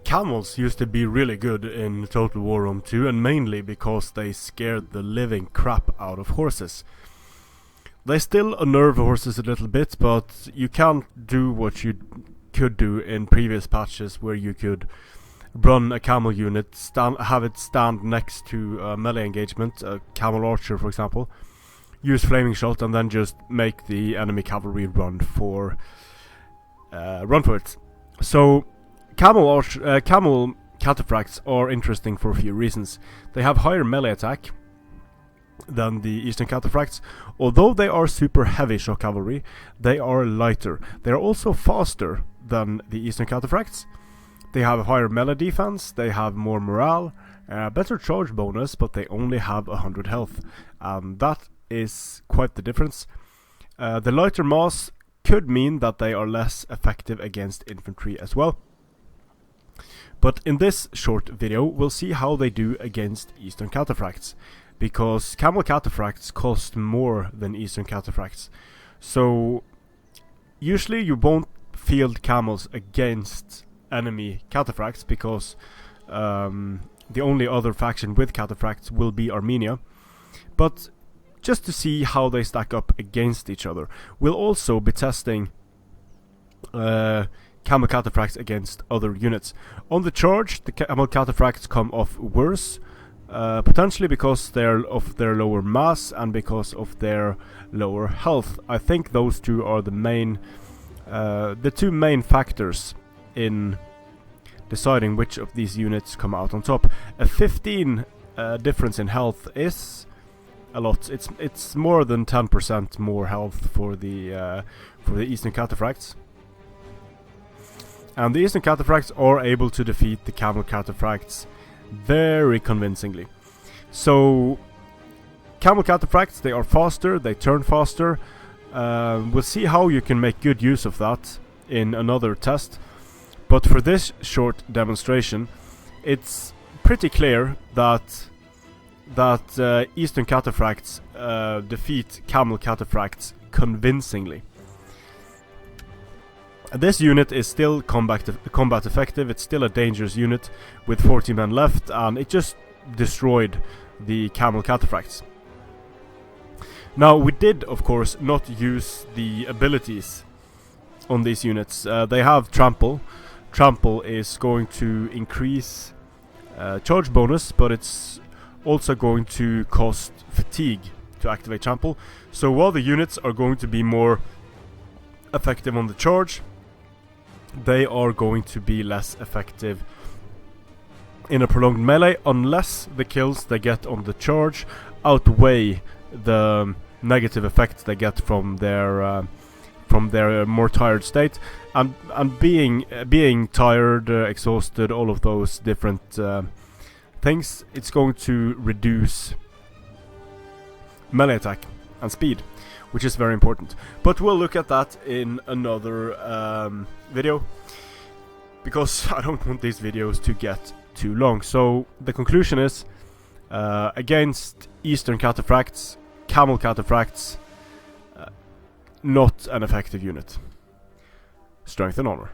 Camels used to be really good in Total War Rome 2, and mainly because they scared the living crap out of horses. They still unnerve horses a little bit, but you can't do what you could do in previous patches, where you could run a camel unit, have it stand next to a melee engagement, a camel archer for example, use flaming shot, and then just make the enemy cavalry run for it. So Camel Cataphracts are interesting for a few reasons. They have higher melee attack than the Eastern Cataphracts. Although they are super heavy shock cavalry, they are lighter. They are also faster than the Eastern Cataphracts. They have a higher melee defense, they have more morale, better charge bonus, but they only have 100 health. That is quite the difference. The lighter mass could mean that they are less effective against infantry as well. But in this short video, we'll see how they do against Eastern Cataphracts, because Camel Cataphracts cost more than Eastern Cataphracts. So usually you won't field camels against enemy Cataphracts, because the only other faction with Cataphracts will be Armenia. But just to see how they stack up against each other, we'll also be testing Camel Cataphracts against other units. On the charge, the Camel Cataphracts come off worse, potentially because of their lower mass and because of their lower health. I think those two are the two main factors in deciding which of these units come out on top. A 15 difference in health is a lot. It's more than 10% more health for the Eastern Cataphracts. And the Eastern Cataphracts are able to defeat the Camel Cataphracts very convincingly. So Camel Cataphracts, they are faster, they turn faster. We'll see how you can make good use of that in another test. But for this short demonstration, it's pretty clear that Eastern Cataphracts defeat Camel Cataphracts convincingly. This unit is still combat effective. It's still a dangerous unit with 40 men left, and it just destroyed the Camel Cataphracts. Now, we did of course not use the abilities on these units. They have Trample. Trample is going to increase charge bonus, but it's also going to cost fatigue to activate Trample. So while the units are going to be more effective on the charge, they are going to be less effective in a prolonged melee, unless the kills they get on the charge outweigh the negative effects they get from their more tired state. And being tired, exhausted, all of those different things, it's going to reduce melee attack and speed, which is very important. But we'll look at that in another video, because I don't want these videos to get too long. So the conclusion is, against Eastern Cataphracts, Camel Cataphracts, not an effective unit. Strength and honor.